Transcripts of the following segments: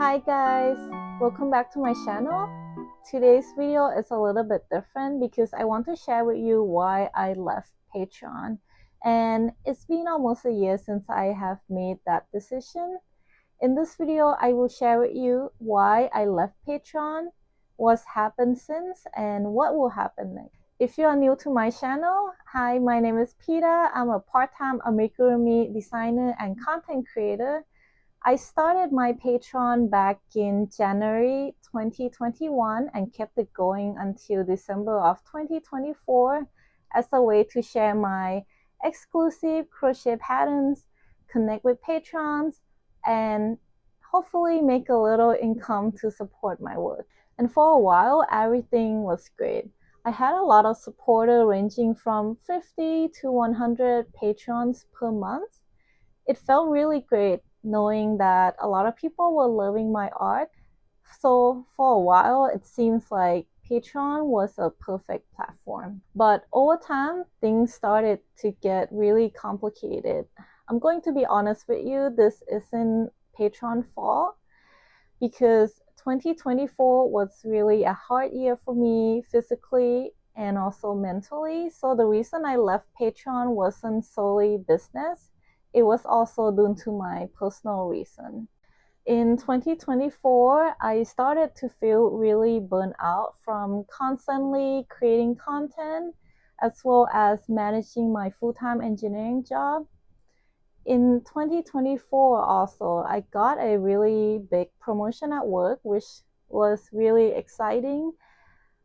Hi guys, welcome back to my channel. Today's video is a little bit different because I want to share with you why I left Patreon. And it's been almost a year since I have made that decision. In this video, I will share with you why I left Patreon, what's happened since, and what will happen next. If you are new to my channel, hi, my name is Peter. I'm a part-time amigurumi designer and content creator. I started my Patreon back in January 2021 and kept it going until December of 2024 as a way to share my exclusive crochet patterns, connect with patrons, and hopefully make a little income to support my work. And for a while, everything was great. I had a lot of supporters ranging from 50 to 100 patrons per month. It felt really great knowing that a lot of people were loving my art. So for a while, it seems like Patreon was a perfect platform. But over time, things started to get really complicated. I'm going to be honest with you, this isn't Patreon's fault because 2024 was really a hard year for me physically and also mentally. So the reason I left Patreon wasn't solely business. It was also due to my personal reason. In 2024, I started to feel really burnt out from constantly creating content as well as managing my full-time engineering job. In 2024 also, I got a really big promotion at work, which was really exciting.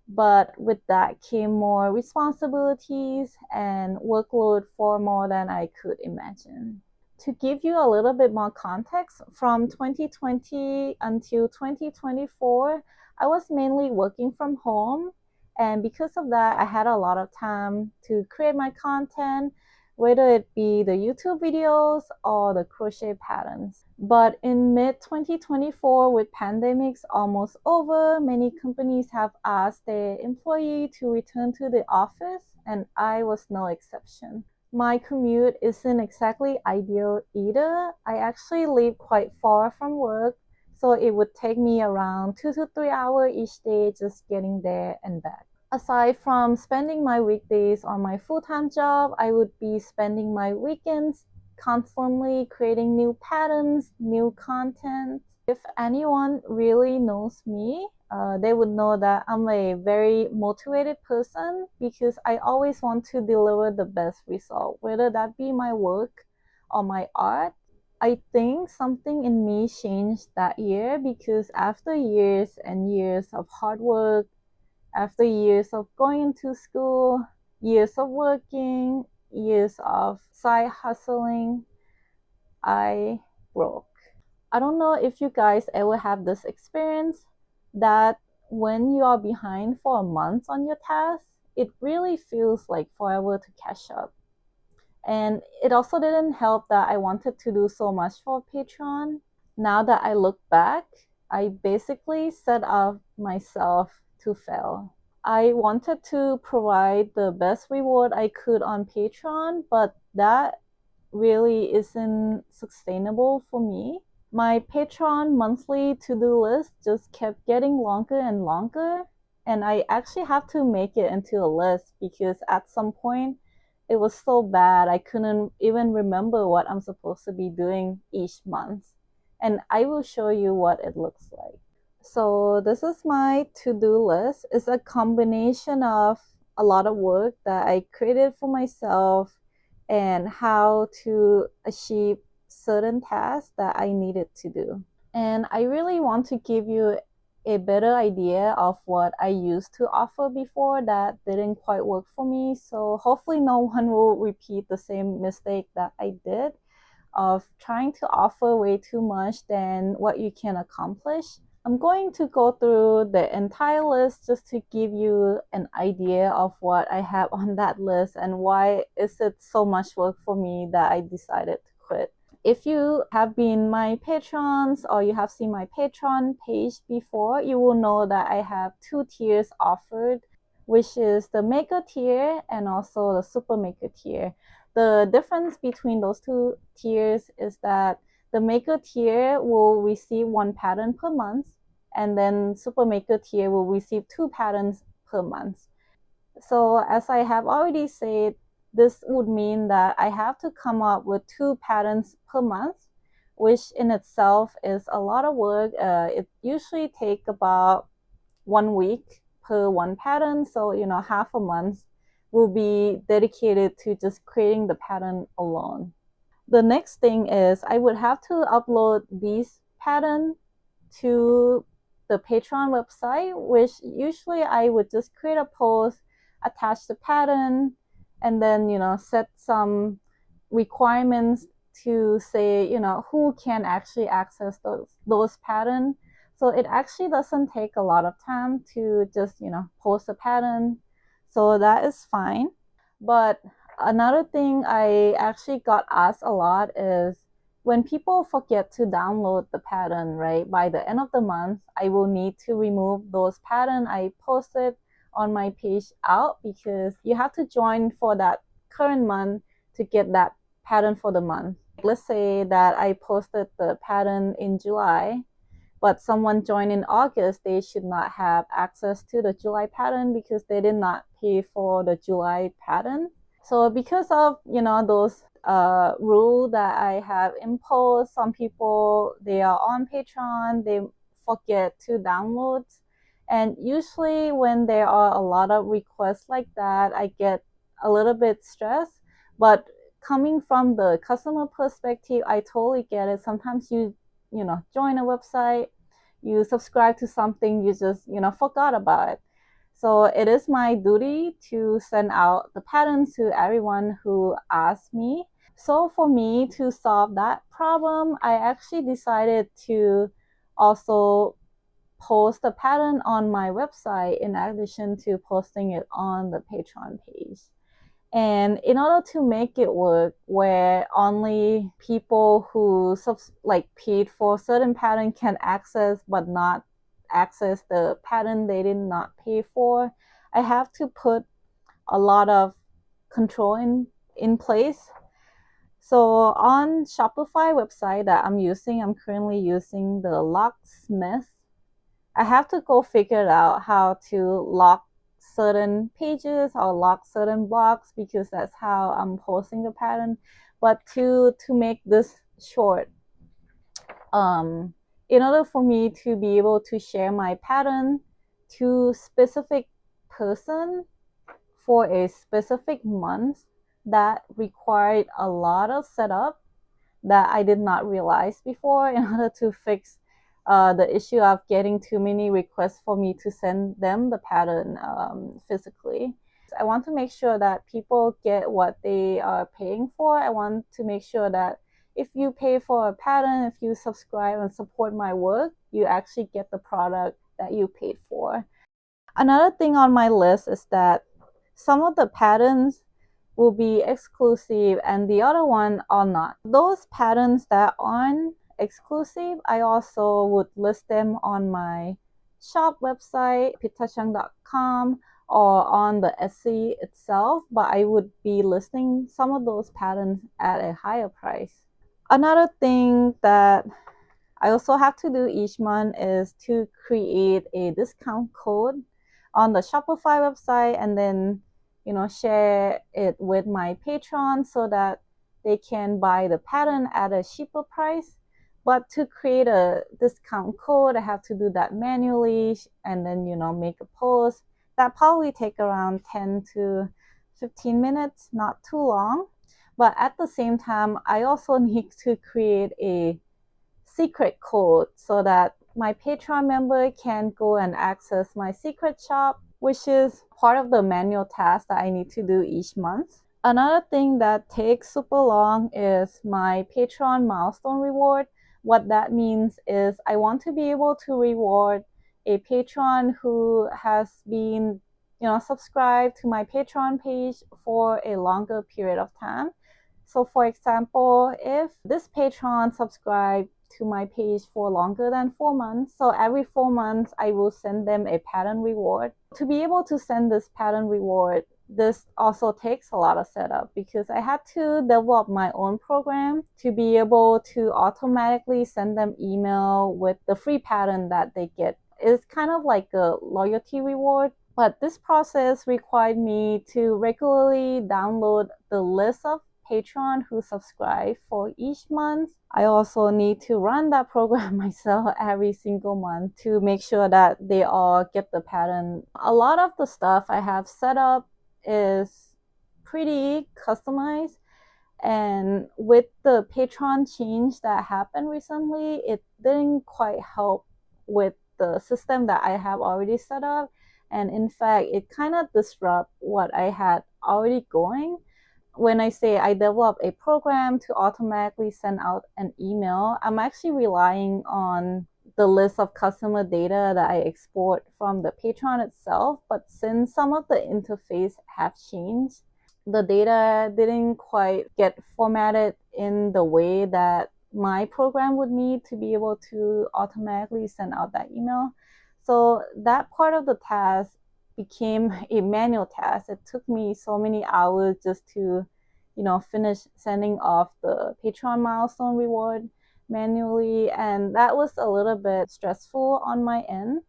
But with that came more responsibilities and workload for more than I could imagine. To give you a little bit more context, from 2020 until 2024, I was mainly working from home. And because of that, I had a lot of time to create my content, whether it be the YouTube videos or the crochet patterns. But in mid-2024, with pandemics almost over, many companies have asked their employees to return to the office, and I was no exception. My commute isn't exactly ideal either. I actually live quite far from work, so it would take me around 2 to 3 hours each day just getting there and back. Aside from spending my weekdays on my full-time job, I would be spending my weekends constantly creating new patterns, new content. If anyone really knows me, they would know that I'm a very motivated person because I always want to deliver the best result, whether that be my work or my art. I think something in me changed that year because after years and years of hard work, after years of going to school, years of working, years of side hustling, I broke. I don't know if you guys ever have this experience that when you are behind for a month on your task, it really feels like forever to catch up. And it also didn't help that I wanted to do so much for Patreon. Now that I look back, I basically set up myself to fail. I wanted to provide the best reward I could on Patreon, but that really isn't sustainable for me. My Patreon monthly to-do list just kept getting longer and longer, and I actually have to make it into a list because at some point it was so bad I couldn't even remember what I'm supposed to be doing each month. And I will show you what it looks like. So this is my to-do list. It's a combination of a lot of work that I created for myself and how to achieve certain tasks that I needed to do. And I really want to give you a better idea of what I used to offer before that didn't quite work for me. So hopefully no one will repeat the same mistake that I did of trying to offer way too much than what you can accomplish. I'm going to go through the entire list just to give you an idea of what I have on that list and why is it so much work for me that I decided to quit. If you have been my patrons or you have seen my Patreon page before, you will know that I have two tiers offered, which is the maker tier and also the super maker tier. The difference between those two tiers is that The maker tier will receive 1 pattern per month, and then super maker tier will receive 2 patterns per month. So as I have already said, this would mean that I have to come up with 2 patterns per month, which in itself is a lot of work. It usually takes about 1 week per 1 pattern. So, half a month will be dedicated to just creating the pattern alone. The next thing is I would have to upload these patterns to the Patreon website, which usually I would just create a post, attach the pattern, and then, set some requirements to say, who can actually access those patterns. So it actually doesn't take a lot of time to just, post a pattern. So that is fine. But another thing I actually got asked a lot is when people forget to download the pattern, right? By the end of the month, I will need to remove those patterns I posted on my page out, because you have to join for that current month to get that pattern for the month. Let's say that I posted the pattern in July, but someone joined in August, they should not have access to the July pattern because they did not pay for the July pattern. So because of, those rule that I have imposed, some people, they are on Patreon, they forget to download. And usually when there are a lot of requests like that, I get a little bit stressed. But coming from the customer perspective, I totally get it. Sometimes you join a website, you subscribe to something, you just, forgot about it. So it is my duty to send out the patterns to everyone who asks me. So for me to solve that problem, I actually decided to also post the pattern on my website in addition to posting it on the Patreon page. And in order to make it work where only people who paid for certain pattern can access but not access the pattern they did not pay for, I have to put a lot of control in place. So on Shopify website that I'm currently using the locksmith. I have to go figure out how to lock certain pages or lock certain blocks, because that's how I'm posting the pattern. But to make this short, in order for me to be able to share my pattern to specific person for a specific month, that required a lot of setup that I did not realize before in order to fix the issue of getting too many requests for me to send them the pattern physically. I want to make sure that people get what they are paying for. I want to make sure that if you pay for a pattern, if you subscribe and support my work, you actually get the product that you paid for. Another thing on my list is that some of the patterns will be exclusive and the other one are not. Those patterns that aren't exclusive, I also would list them on my shop website, pitachang.com, or on the Etsy itself, but I would be listing some of those patterns at a higher price. Another thing that I also have to do each month is to create a discount code on the Shopify website and then share it with my patrons so that they can buy the pattern at a cheaper price. But to create a discount code, I have to do that manually and then make a post. That probably take around 10 to 15 minutes, not too long. But at the same time, I also need to create a secret code so that my Patreon member can go and access my secret shop, which is part of the manual task that I need to do each month. Another thing that takes super long is my Patreon milestone reward. What that means is I want to be able to reward a patron who has been subscribed to my Patreon page for a longer period of time. So for example, if this patron subscribed to my page for longer than 4 months, so every 4 months I will send them a pattern reward. To be able to send this pattern reward, this also takes a lot of setup because I had to develop my own program to be able to automatically send them email with the free pattern that they get. It's kind of like a loyalty reward. But this process required me to regularly download the list of patrons who subscribe for each month. I also need to run that program myself every single month to make sure that they all get the pattern. A lot of the stuff I have set up is pretty customized, and with the Patreon change that happened recently, it didn't quite help with the system that I have already set up. And in fact, it kind of disrupt what I had already going. When I say I develop a program to automatically send out an email, I'm actually relying on the list of customer data that I export from the Patreon itself. But since some of the interface have changed, the data didn't quite get formatted in the way that my program would need to be able to automatically send out that email. So that part of the task became a manual task. It took me so many hours just to, finish sending off the Patreon milestone reward manually, and that was a little bit stressful on my end.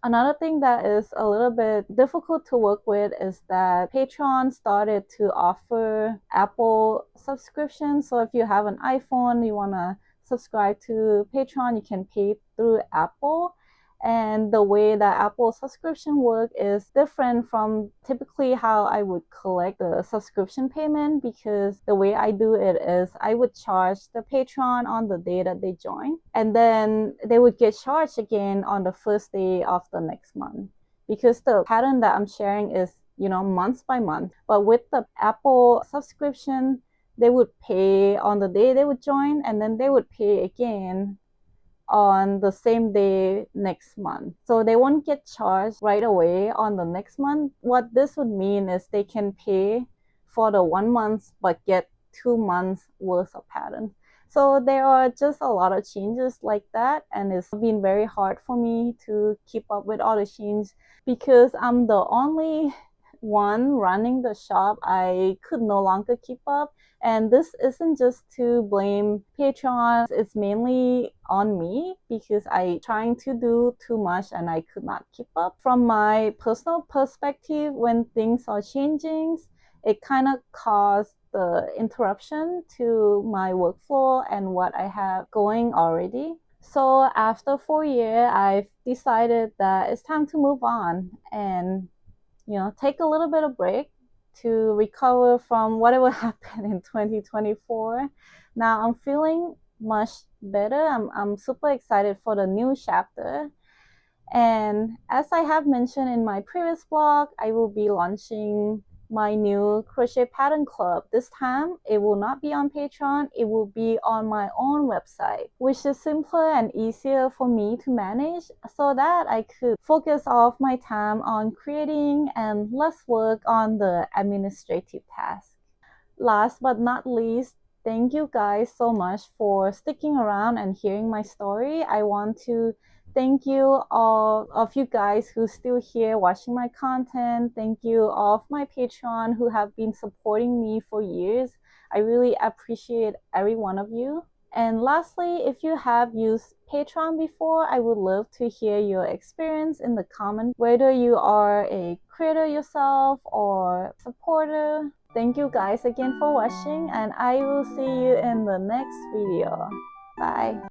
Another thing that is a little bit difficult to work with is that Patreon started to offer Apple subscriptions. So if you have an iPhone, you want to subscribe to Patreon, you can pay through Apple. And the way that Apple subscription work is different from typically how I would collect the subscription payment, because the way I do it is I would charge the Patreon on the day that they join, and then they would get charged again on the first day of the next month, because the pattern that I'm sharing is, month by month. But with the Apple subscription, they would pay on the day they would join, and then they would pay again on the same day next month. So they won't get charged right away on the next month. What this would mean is they can pay for the 1 month but get 2 months worth of pattern. So there are just a lot of changes like that, and it's been very hard for me to keep up with all the changes because I'm the only one running the shop. I could no longer keep up. And this isn't just to blame Patreon, it's mainly on me because I trying to do too much and I could not keep up. From my personal perspective, when things are changing, it kind of caused the interruption to my workflow and what I have going already. So after 4 years, I've decided that it's time to move on and take a little bit of break to recover from whatever happened in 2024. Now I'm feeling much better. I'm super excited for the new chapter. And as I have mentioned in my previous blog, I will be launching my new crochet pattern club. This time it will not be on Patreon, it will be on my own website, which is simpler and easier for me to manage so that I could focus off my time on creating and less work on the administrative tasks. Last but not least, thank you guys so much for sticking around and hearing my story. I want to thank you all of you guys who still here watching my content. Thank you all of my Patreon who have been supporting me for years. I really appreciate every one of you. And lastly, if you have used Patreon before, I would love to hear your experience in the comments, whether you are a creator yourself or supporter. Thank you guys again for watching, and I will see you in the next video. Bye.